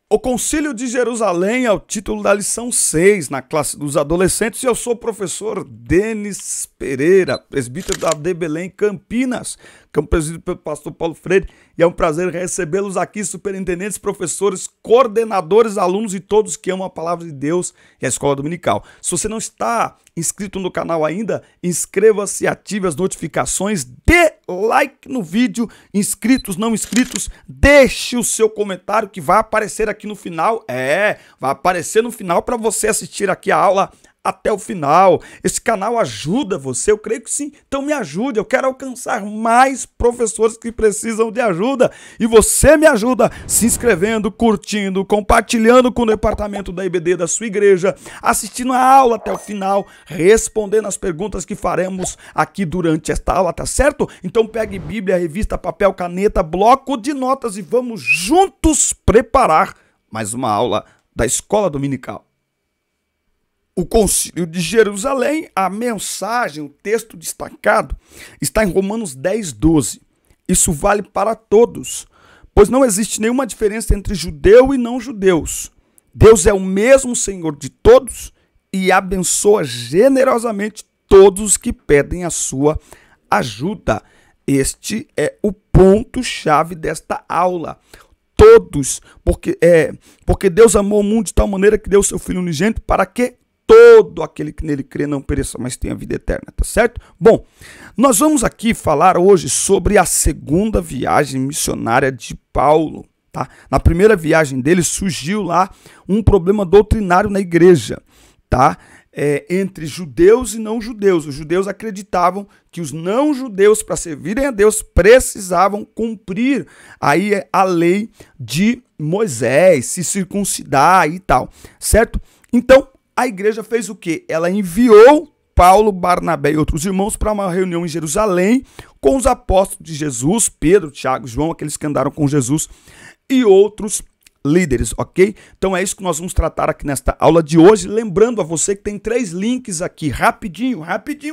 O Concílio de Jerusalém é o título da lição 6 na classe dos adolescentes e eu sou o professor Denis Pereira, presbítero da AD Belém, Campinas, que é um presidido pelo pastor Paulo Freire, e é um prazer recebê-los aqui, superintendentes, professores, coordenadores, alunos e todos que amam a palavra de Deus e a escola dominical. Se você não está inscrito no canal ainda, inscreva-se e ative as notificações, dê like no vídeo, inscritos, não inscritos, deixe o seu comentário que vai aparecer aqui no final, vai aparecer no final para você assistir aqui a aula até o final. Esse canal ajuda você? Eu creio que sim. Então me ajude, eu quero alcançar mais professores que precisam de ajuda. E você me ajuda se inscrevendo, curtindo, compartilhando com o departamento da IBD da sua igreja, assistindo a aula até o final, respondendo as perguntas que faremos aqui durante esta aula, tá certo? Então pegue Bíblia, revista, papel, caneta, bloco de notas e vamos juntos preparar mais uma aula da escola dominical. O Concílio de Jerusalém, a mensagem, o texto destacado, está em Romanos 10:12. Isso vale para todos, pois não existe nenhuma diferença entre judeu e não judeus. Deus é o mesmo Senhor de todos e abençoa generosamente todos os que pedem a sua ajuda. Este é o ponto-chave desta aula. Todos, porque Deus amou o mundo de tal maneira que deu o seu Filho unigênito para que todo aquele que nele crê não pereça, mas tenha vida eterna, tá certo? Bom, nós vamos aqui falar hoje sobre a segunda viagem missionária de Paulo, tá? Na primeira viagem dele surgiu lá um problema doutrinário na igreja, tá? Entre judeus e não judeus. Os judeus acreditavam que os não judeus, para servirem a Deus, precisavam cumprir aí a lei de Moisés, se circuncidar e tal, certo? Então, a igreja fez o quê? Ela enviou Paulo, Barnabé e outros irmãos para uma reunião em Jerusalém com os apóstolos de Jesus, Pedro, Tiago, João, aqueles que andaram com Jesus e outros líderes, ok? Então é isso que nós vamos tratar aqui nesta aula de hoje, lembrando a você que tem 3 links aqui, rapidinho,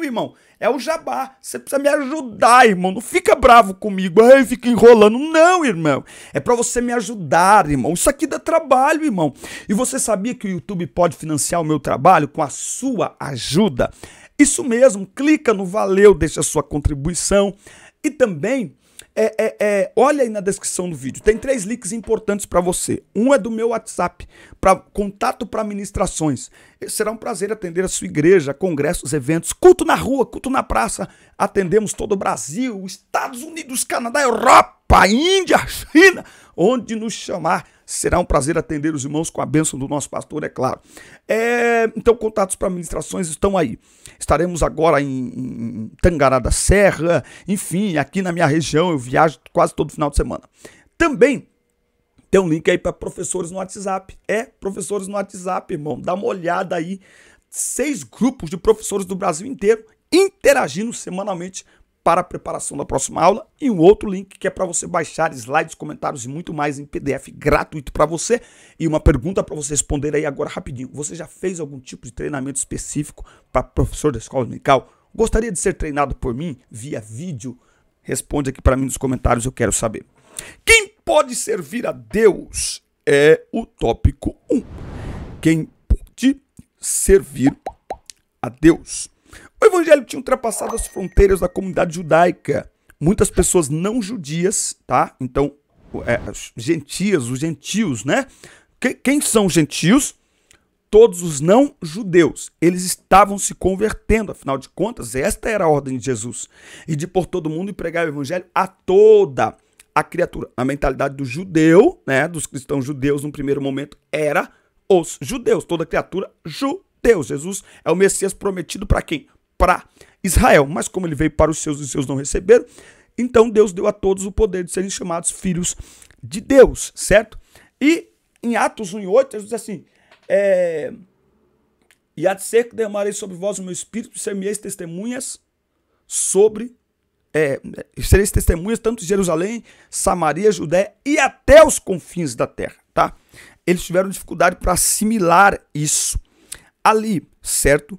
irmão, é o jabá, você precisa me ajudar, irmão, não fica bravo comigo, fica enrolando, não, irmão, é para você me ajudar, irmão, isso aqui dá trabalho, irmão, e você sabia que o YouTube pode financiar o meu trabalho com a sua ajuda? Isso mesmo, clica no valeu, deixa a sua contribuição e também olha aí na descrição do vídeo, tem 3 links importantes para você. Um é do meu WhatsApp, para contato para ministrações. Será um prazer atender a sua igreja, congressos, eventos, culto na rua, culto na praça. Atendemos todo o Brasil, Estados Unidos, Canadá, Europa, Índia, China, onde nos chamar. Será um prazer atender os irmãos com a bênção do nosso pastor, é claro. Então, contatos para ministrações estão aí. Estaremos agora em Tangará da Serra, enfim, aqui na minha região, eu viajo quase todo final de semana. Também tem um link aí para professores no WhatsApp. Professores no WhatsApp, irmão, dá uma olhada aí. 6 grupos de professores do Brasil inteiro interagindo semanalmente para a preparação da próxima aula, e um outro link que é para você baixar slides, comentários e muito mais em PDF gratuito para você. E uma pergunta para você responder aí agora rapidinho. Você já fez algum tipo de treinamento específico para professor da escola dominical? Gostaria de ser treinado por mim via vídeo? Responde aqui para mim nos comentários, eu quero saber. Quem pode servir a Deus é o tópico 1. Quem pode servir a Deus? O evangelho tinha ultrapassado as fronteiras da comunidade judaica. Muitas pessoas não judias, tá? Então, os gentios, né? Quem são os gentios? Todos os não judeus. Eles estavam se convertendo, afinal de contas, esta era a ordem de Jesus. E de por todo mundo e pregar o evangelho a toda a criatura. A mentalidade do judeu, né? Dos cristãos judeus, no primeiro momento, era os judeus. Toda criatura, judeus. Jesus é o Messias prometido para quem? Para Israel, mas como ele veio para os seus e os seus não receberam, então Deus deu a todos o poder de serem chamados filhos de Deus, certo? E em Atos 1:8, ele diz assim, e há de ser que derramarei sobre vós o meu espírito, sereis testemunhas sereis testemunhas tanto em Jerusalém, Samaria, Judéia e até os confins da terra, tá? Eles tiveram dificuldade para assimilar isso ali, certo?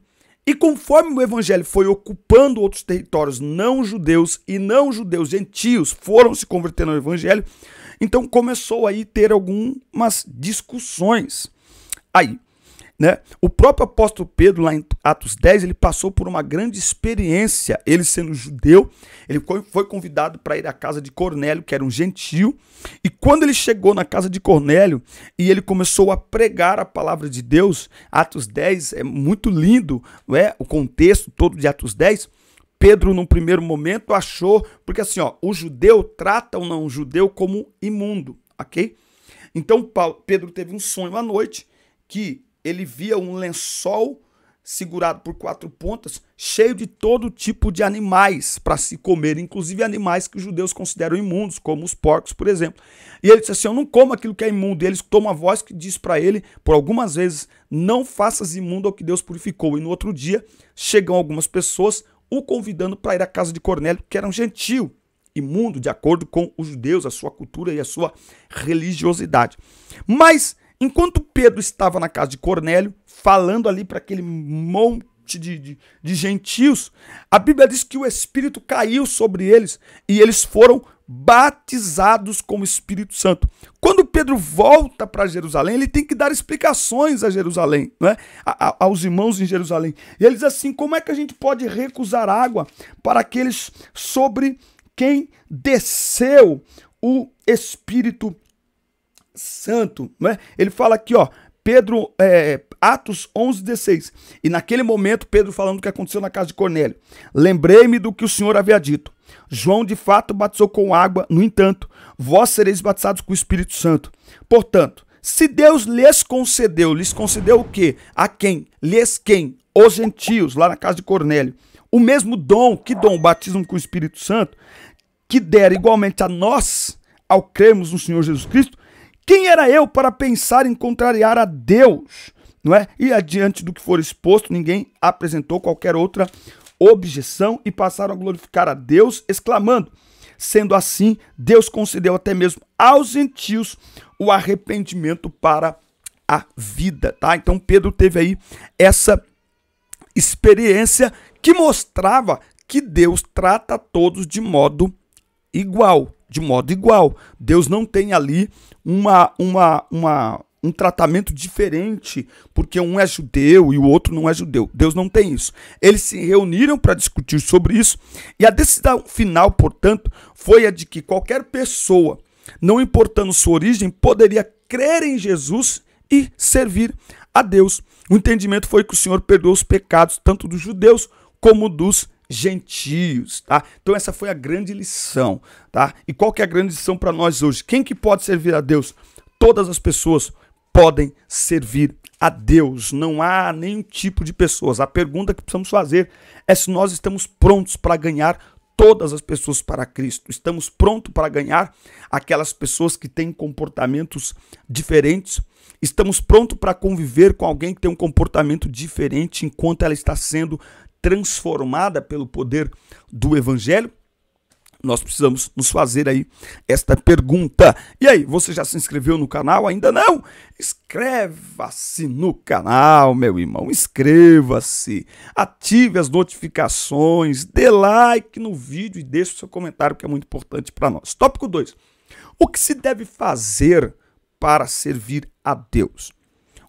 E conforme o evangelho foi ocupando outros territórios não judeus e não judeus gentios foram se convertendo ao evangelho, então começou aí a ter algumas discussões. Aí, né? O próprio apóstolo Pedro, lá em Atos 10, ele passou por uma grande experiência. Ele sendo judeu, ele foi convidado para ir à casa de Cornélio, que era um gentio. E quando ele chegou na casa de Cornélio e ele começou a pregar a palavra de Deus, Atos 10 é muito lindo, o contexto todo de Atos 10. Pedro, num primeiro momento, achou, porque assim, o judeu trata o não judeu como imundo, ok? Então Pedro teve um sonho à noite que ele via um lençol segurado por 4 pontas, cheio de todo tipo de animais para se comer, inclusive animais que os judeus consideram imundos, como os porcos, por exemplo. E ele disse assim, eu não como aquilo que é imundo. E ele escutou uma voz que diz para ele, por algumas vezes, não faças imundo ao que Deus purificou. E no outro dia, chegam algumas pessoas o convidando para ir à casa de Cornélio, que era um gentio, imundo, de acordo com os judeus, a sua cultura e a sua religiosidade. Mas enquanto Pedro estava na casa de Cornélio, falando ali para aquele monte de gentios, a Bíblia diz que o Espírito caiu sobre eles e eles foram batizados com o Espírito Santo. Quando Pedro volta para Jerusalém, ele tem que dar explicações a Jerusalém, né? Aos irmãos em Jerusalém. E ele diz assim, como é que a gente pode recusar água para aqueles sobre quem desceu o Espírito Santo, né? Ele fala aqui, Pedro, Atos 11:16. E naquele momento, Pedro falando o que aconteceu na casa de Cornélio. Lembrei-me do que o Senhor havia dito. João de fato batizou com água, no entanto, vós sereis batizados com o Espírito Santo. Portanto, se Deus lhes concedeu o quê? A quem? Quem? Os gentios, lá na casa de Cornélio. O mesmo dom, que dom? O batismo com o Espírito Santo, que dera igualmente a nós, ao crermos no Senhor Jesus Cristo. Quem era eu para pensar em contrariar a Deus? Não é? E adiante do que for exposto, ninguém apresentou qualquer outra objeção e passaram a glorificar a Deus, exclamando. Sendo assim, Deus concedeu até mesmo aos gentios o arrependimento para a vida, tá? Então Pedro teve aí essa experiência que mostrava que Deus trata todos de modo igual. Deus não tem ali um tratamento diferente, porque um é judeu e o outro não é judeu. Deus não tem isso. Eles se reuniram para discutir sobre isso, e a decisão final, portanto, foi a de que qualquer pessoa, não importando sua origem, poderia crer em Jesus e servir a Deus. O entendimento foi que o Senhor perdoou os pecados tanto dos judeus como dos gentios, tá? Então essa foi a grande lição, tá? E qual que é a grande lição para nós hoje? Quem que pode servir a Deus? Todas as pessoas podem servir a Deus. Não há nenhum tipo de pessoas. A pergunta que precisamos fazer é se nós estamos prontos para ganhar todas as pessoas para Cristo. Estamos prontos para ganhar aquelas pessoas que têm comportamentos diferentes. Estamos prontos para conviver com alguém que tem um comportamento diferente enquanto ela está sendo transformada pelo poder do Evangelho? Nós precisamos nos fazer aí esta pergunta. E aí, você já se inscreveu no canal? Ainda não? Inscreva-se no canal, meu irmão. Inscreva-se. Ative as notificações. Dê like no vídeo e deixe o seu comentário, que é muito importante para nós. Tópico 2. O que se deve fazer para servir a Deus?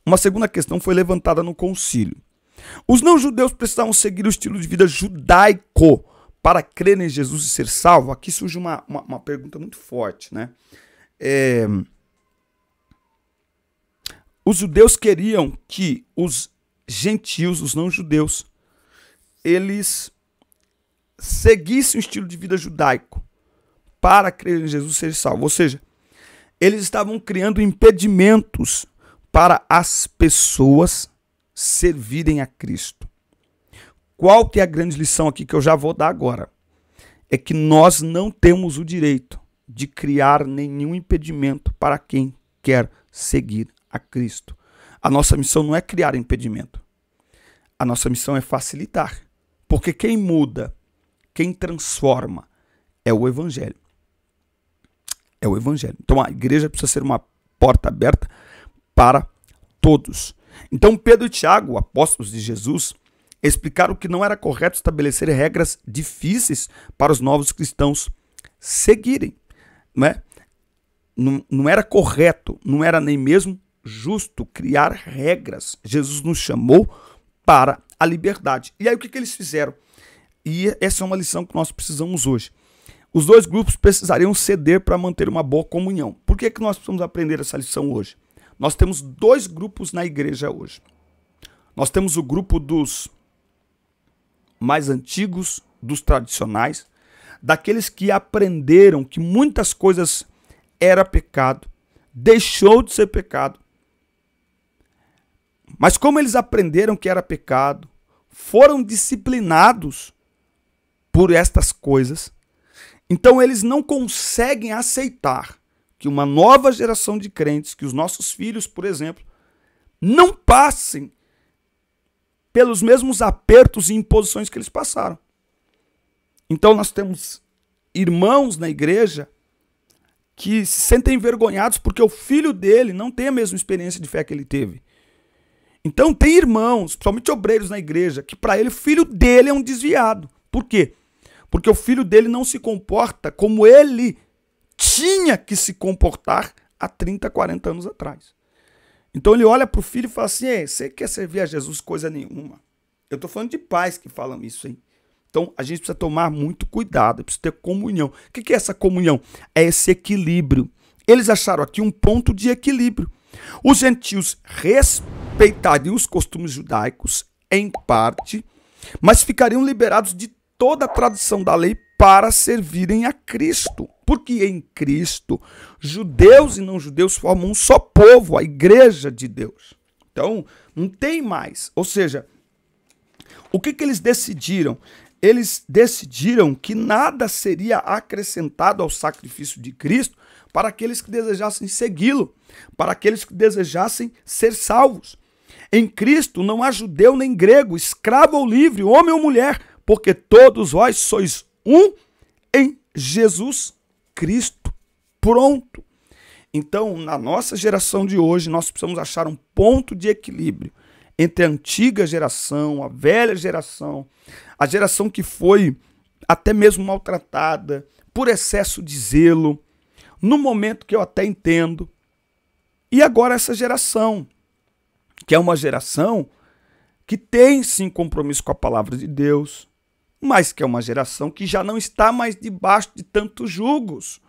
Uma segunda questão foi levantada no concílio. Os não-judeus precisavam seguir o estilo de vida judaico para crer em Jesus e ser salvo. Aqui surge uma pergunta muito forte, né? Os judeus queriam que os gentios, os não-judeus, eles seguissem o estilo de vida judaico para crer em Jesus e ser salvo. Ou seja, eles estavam criando impedimentos para as pessoas servirem a Cristo. Qual que é a grande lição aqui que eu já vou dar agora? É que nós não temos o direito de criar nenhum impedimento para quem quer seguir a Cristo. A nossa missão não é criar impedimento. A nossa missão é facilitar. Porque quem muda, quem transforma é o Evangelho. É o Evangelho. Então a igreja precisa ser uma porta aberta para todos. Então Pedro e Tiago, apóstolos de Jesus, Explicaram que não era correto estabelecer regras difíceis para os novos cristãos seguirem. Não é? Não era correto, não era nem mesmo justo criar regras. Jesus nos chamou para a liberdade. E aí o que eles fizeram? E essa é uma lição que nós precisamos hoje. Os dois grupos precisariam ceder para manter uma boa comunhão. Por que nós precisamos aprender essa lição hoje? Nós temos dois grupos na igreja hoje. Nós temos o grupo dos mais antigos, dos tradicionais, daqueles que aprenderam que muitas coisas era pecado, deixou de ser pecado. Mas como eles aprenderam que era pecado, foram disciplinados por estas coisas, então eles não conseguem aceitar que uma nova geração de crentes, que os nossos filhos, por exemplo, não passem pelos mesmos apertos e imposições que eles passaram. Então nós temos irmãos na igreja que se sentem envergonhados porque o filho dele não tem a mesma experiência de fé que ele teve. Então tem irmãos, principalmente obreiros na igreja, que para ele o filho dele é um desviado. Por quê? Porque o filho dele não se comporta como ele tinha que se comportar há 30, 40 anos atrás. Então ele olha para o filho e fala assim, você quer servir a Jesus coisa nenhuma. Eu estou falando de pais que falam isso, hein? Então a gente precisa tomar muito cuidado, precisa ter comunhão. O que é essa comunhão? É esse equilíbrio. Eles acharam aqui um ponto de equilíbrio. Os gentios respeitariam os costumes judaicos, em parte, mas ficariam liberados de toda a tradição da lei para servirem a Cristo. Porque em Cristo, judeus e não judeus formam um só povo, a igreja de Deus. Então, não tem mais. Ou seja, o que eles decidiram? Eles decidiram que nada seria acrescentado ao sacrifício de Cristo para aqueles que desejassem segui-lo, para aqueles que desejassem ser salvos. Em Cristo não há judeu nem grego, escravo ou livre, homem ou mulher, porque todos vós sois um em Jesus Cristo. Pronto. Então, na nossa geração de hoje, nós precisamos achar um ponto de equilíbrio entre a antiga geração, a velha geração, a geração que foi até mesmo maltratada por excesso de zelo, no momento que eu até entendo, e agora essa geração, que é uma geração que tem sim compromisso com a palavra de Deus, mas que é uma geração que já não está mais debaixo de tantos julgos.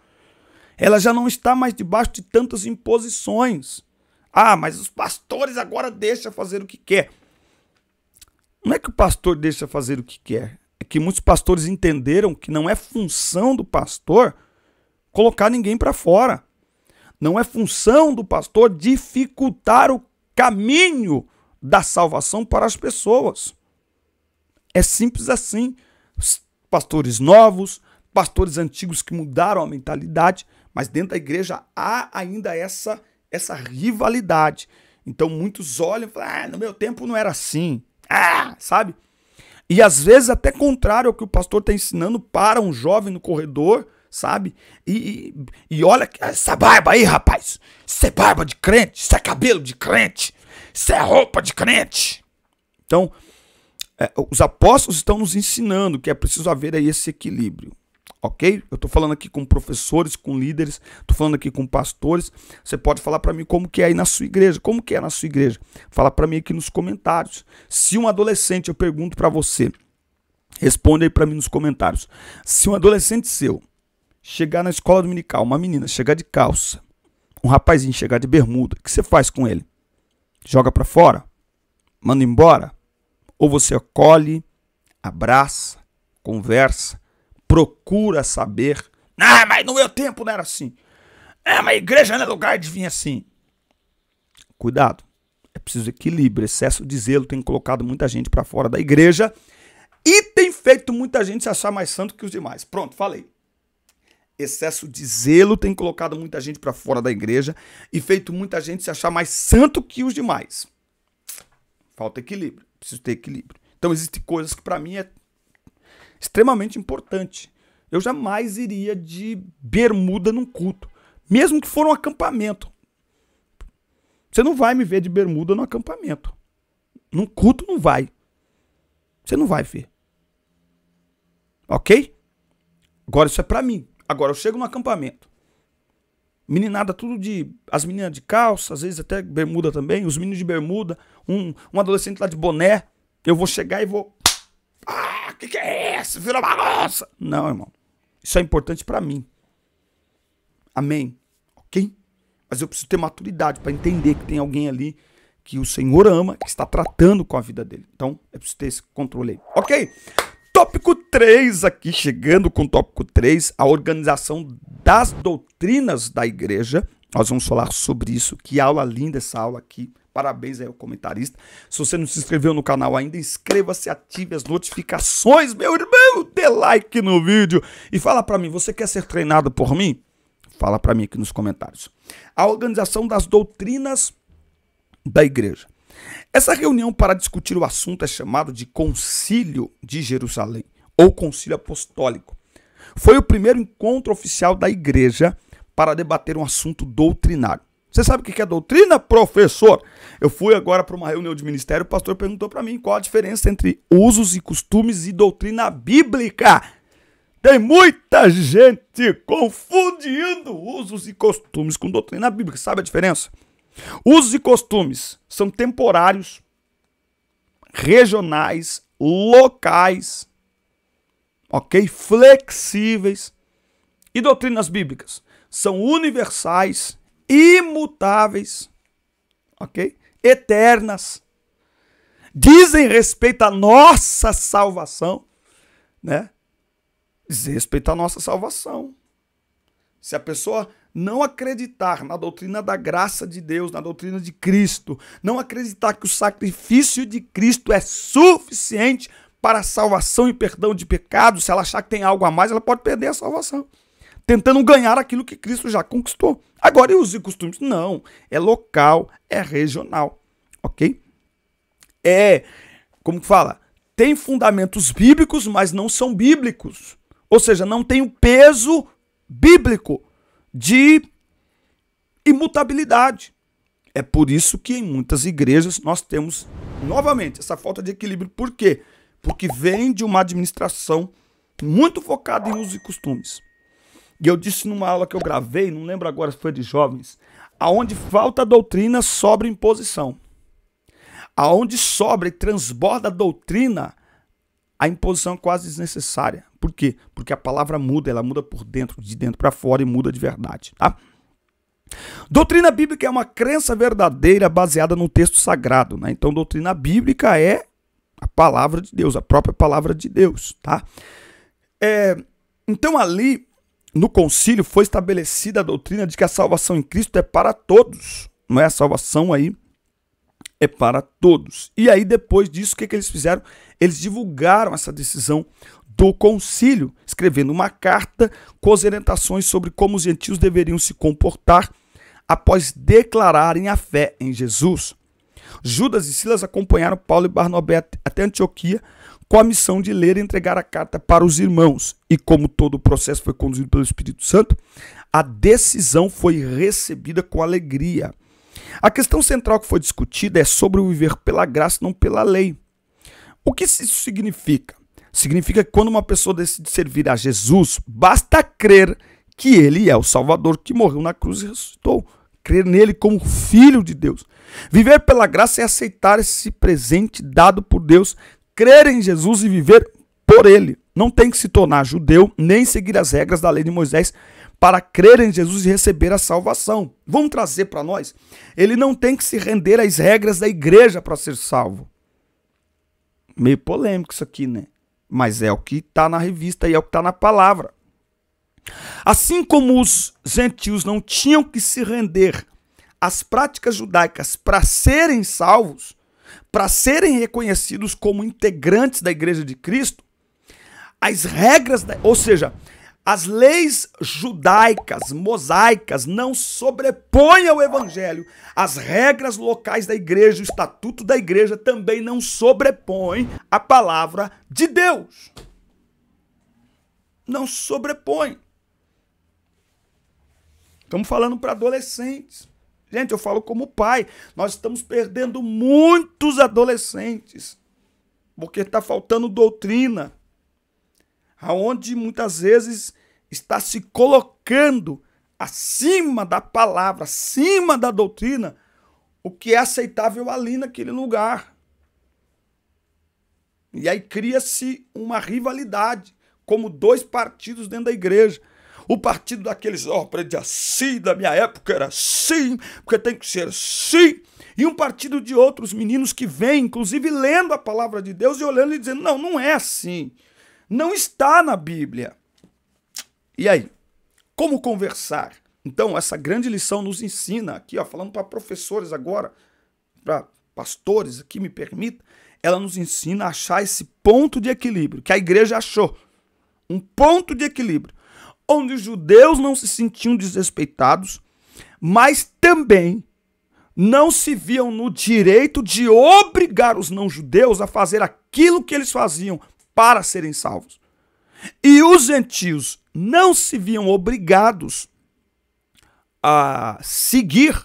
Ela já não está mais debaixo de tantas imposições. Ah, mas os pastores agora deixam fazer o que quer. Não é que o pastor deixa fazer o que quer. É que muitos pastores entenderam que não é função do pastor colocar ninguém para fora. Não é função do pastor dificultar o caminho da salvação para as pessoas. É simples assim. Pastores novos, pastores antigos que mudaram a mentalidade, mas dentro da igreja há ainda essa rivalidade. Então muitos olham e falam, no meu tempo não era assim. Sabe? E às vezes até contrário ao que o pastor está ensinando para um jovem no corredor, sabe? E olha essa barba aí, rapaz. Isso é barba de crente, isso é cabelo de crente, isso é roupa de crente. Então, os apóstolos estão nos ensinando que é preciso haver aí esse equilíbrio, ok? Eu estou falando aqui com professores, com líderes, estou falando aqui com pastores. Você pode falar para mim como que é aí na sua igreja, como que é na sua igreja. Fala para mim aqui nos comentários. Se um adolescente, eu pergunto para você, responde aí para mim nos comentários. Se um adolescente seu chegar na escola dominical, uma menina chegar de calça, um rapazinho chegar de bermuda, o que você faz com ele? Joga para fora? Manda embora? Ou você acolhe, abraça, conversa, procura saber. Mas no meu tempo não era assim. Mas a igreja não é lugar de vir assim. Cuidado. É preciso equilíbrio. Excesso de zelo tem colocado muita gente para fora da igreja e tem feito muita gente se achar mais santo que os demais. Pronto, falei. Excesso de zelo tem colocado muita gente para fora da igreja e feito muita gente se achar mais santo que os demais. Falta equilíbrio. Preciso ter equilíbrio. Então existem coisas que para mim é extremamente importante. Eu jamais iria de bermuda num culto, mesmo que for um acampamento. Você não vai me ver de bermuda no acampamento. Num culto não vai. Você não vai ver. Ok? Agora isso é pra mim. Agora eu chego no acampamento. Meninada tudo de... As meninas de calça, às vezes até bermuda também. Os meninos de bermuda. Um adolescente lá de boné. Eu vou chegar e vou... Ah, que é isso? Vira bagunça. Não, irmão. Isso é importante pra mim. Amém. Ok? Mas eu preciso ter maturidade pra entender que tem alguém ali que o Senhor ama, que está tratando com a vida dele. Então, eu preciso ter esse controle aí. Ok? Tópico 3 aqui, chegando com o tópico 3, a organização das doutrinas da igreja. Nós vamos falar sobre isso. Que aula linda essa aula aqui. Parabéns aí ao comentarista. Se você não se inscreveu no canal ainda, inscreva-se, ative as notificações, meu irmão. Dê like no vídeo e fala pra mim, você quer ser treinado por mim? Fala pra mim aqui nos comentários. A organização das doutrinas da igreja. Essa reunião para discutir o assunto é chamada de Concílio de Jerusalém, ou Concílio Apostólico. Foi o primeiro encontro oficial da igreja para debater um assunto doutrinário. Você sabe o que é doutrina, professor? Eu fui agora para uma reunião de ministério, o pastor perguntou para mim qual a diferença entre usos e costumes e doutrina bíblica. Tem muita gente confundindo usos e costumes com doutrina bíblica. Sabe a diferença? Usos e costumes são temporários, regionais, locais, ok? Flexíveis. E doutrinas bíblicas são universais, imutáveis, ok? Eternas. Dizem respeito à nossa salvação, né? Dizem respeito à nossa salvação. Se a pessoa não acreditar na doutrina da graça de Deus, na doutrina de Cristo, não acreditar que o sacrifício de Cristo é suficiente para a salvação e perdão de pecados, se ela achar que tem algo a mais, ela pode perder a salvação, tentando ganhar aquilo que Cristo já conquistou. Agora, e os costumes? Não, é local, é regional, ok? Como que fala? Tem fundamentos bíblicos, mas não são bíblicos. Ou seja, não tem o peso bíblico de imutabilidade. É por isso que em muitas igrejas nós temos, novamente, essa falta de equilíbrio. Por quê? Porque vem de uma administração muito focada em usos e costumes. E eu disse numa aula que eu gravei, não lembro agora se foi de jovens, aonde falta doutrina, sobra imposição. Aonde sobra e transborda a doutrina, a imposição é quase desnecessária. Por quê? Porque a palavra muda, ela muda por dentro, de dentro para fora e muda de verdade, tá? Doutrina bíblica é uma crença verdadeira baseada no texto sagrado, né? Então, doutrina bíblica é a palavra de Deus, a própria palavra de Deus, tá? Então, ali, no concílio, foi estabelecida a doutrina de que a salvação em Cristo é para todos, não é? A salvação aí é para todos. E aí, depois disso, o que eles fizeram? Eles divulgaram essa decisão do concílio, escrevendo uma carta com as orientações sobre como os gentios deveriam se comportar após declararem a fé em Jesus. Judas e Silas acompanharam Paulo e Barnabé até Antioquia com a missão de ler e entregar a carta para os irmãos. E como todo o processo foi conduzido pelo Espírito Santo, a decisão foi recebida com alegria. A questão central que foi discutida é sobre o viver pela graça e não pela lei. O que isso significa? Significa que quando uma pessoa decide servir a Jesus, basta crer que ele é o Salvador que morreu na cruz e ressuscitou. Crer nele como filho de Deus. Viver pela graça é aceitar esse presente dado por Deus, crer em Jesus e viver por ele. Não tem que se tornar judeu, nem seguir as regras da lei de Moisés para crer em Jesus e receber a salvação. Vamos trazer para nós? Ele não tem que se render às regras da igreja para ser salvo. Meio polêmico isso aqui, né? Mas é o que está na revista e é o que está na palavra. Assim como os gentios não tinham que se render às práticas judaicas para serem salvos, para serem reconhecidos como integrantes da igreja de Cristo, as regras, ou seja, as leis judaicas, mosaicas, não sobrepõem ao evangelho. As regras locais da igreja, o estatuto da igreja também não sobrepõem a palavra de Deus. Não sobrepõe. Estamos falando para adolescentes. Gente, eu falo como pai. Nós estamos perdendo muitos adolescentes. porque está faltando doutrina, aonde muitas vezes está se colocando acima da palavra, acima da doutrina, o que é aceitável ali naquele lugar. E aí cria-se uma rivalidade, como dois partidos dentro da igreja. O partido daqueles, aprendi assim, da minha época era assim, porque tem que ser assim. E um partido de outros meninos que vêm, inclusive lendo a palavra de Deus e olhando e dizendo, não, não é assim. Não está na Bíblia. E aí, como conversar? Então, essa grande lição nos ensina, aqui, falando para professores agora, para pastores, aqui me permita, ela nos ensina a achar esse ponto de equilíbrio, que a igreja achou. Um ponto de equilíbrio, onde os judeus não se sentiam desrespeitados, mas também não se viam no direito de obrigar os não-judeus a fazer aquilo que eles faziam para serem salvos. E os gentios não se viam obrigados a seguir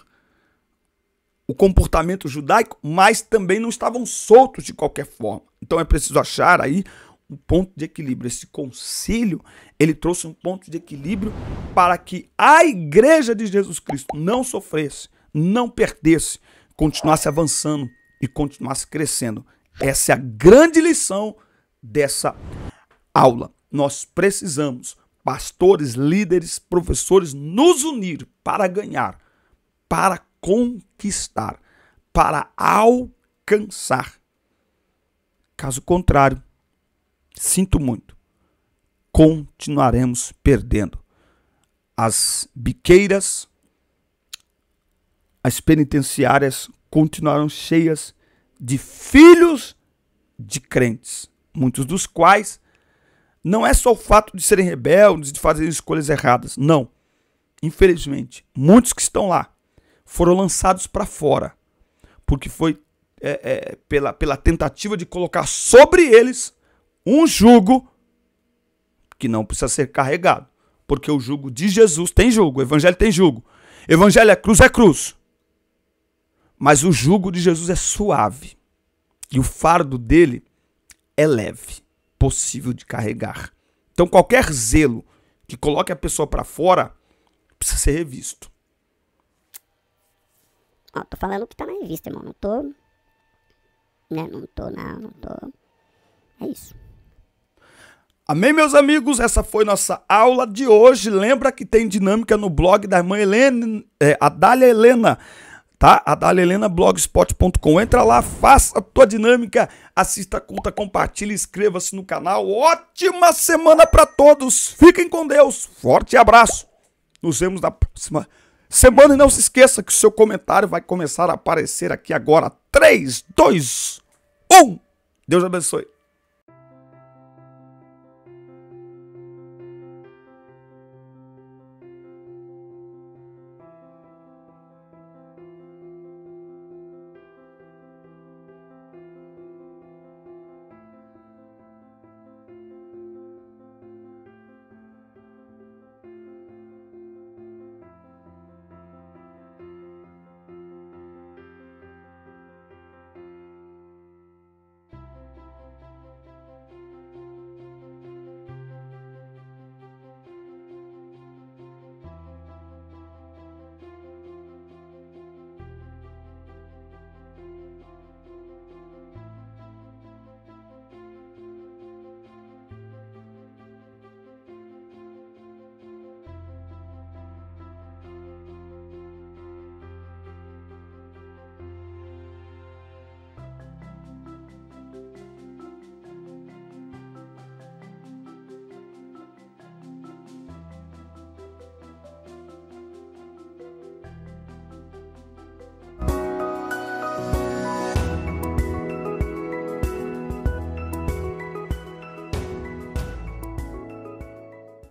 o comportamento judaico, mas também não estavam soltos de qualquer forma. Então é preciso achar aí um ponto de equilíbrio. Esse concílio, ele trouxe um ponto de equilíbrio para que a igreja de Jesus Cristo não sofresse, não perdesse, continuasse avançando e continuasse crescendo. Essa é a grande lição dessa aula. Nós precisamos, pastores, líderes, professores, nos unir para ganhar, para conquistar, para alcançar. Caso contrário, sinto muito, continuaremos perdendo. As biqueiras, as penitenciárias continuarão cheias de filhos de crentes, muitos dos quais não é só o fato de serem rebeldes, de fazerem escolhas erradas, não. Infelizmente, muitos que estão lá foram lançados para fora, porque foi pela tentativa de colocar sobre eles um jugo que não precisa ser carregado, porque o jugo de Jesus tem jugo, o evangelho tem jugo. Evangelho é cruz, mas o jugo de Jesus é suave e o fardo dele é leve, possível de carregar. Então qualquer zelo que coloque a pessoa para fora precisa ser revisto. Tô falando o que tá na revista, irmão. Não tô. Não tô. É isso. Amém, meus amigos? Essa foi nossa aula de hoje. Lembra que tem dinâmica no blog da irmã Helena, Adália Helena, tá? adaliahelena.blogspot.com. Entra lá, faça a tua dinâmica, assista, curta, compartilhe, inscreva-se no canal. Ótima semana para todos. Fiquem com Deus. Forte abraço. Nos vemos na próxima semana e não se esqueça que o seu comentário vai começar a aparecer aqui agora. 3, 2, 1. Deus abençoe.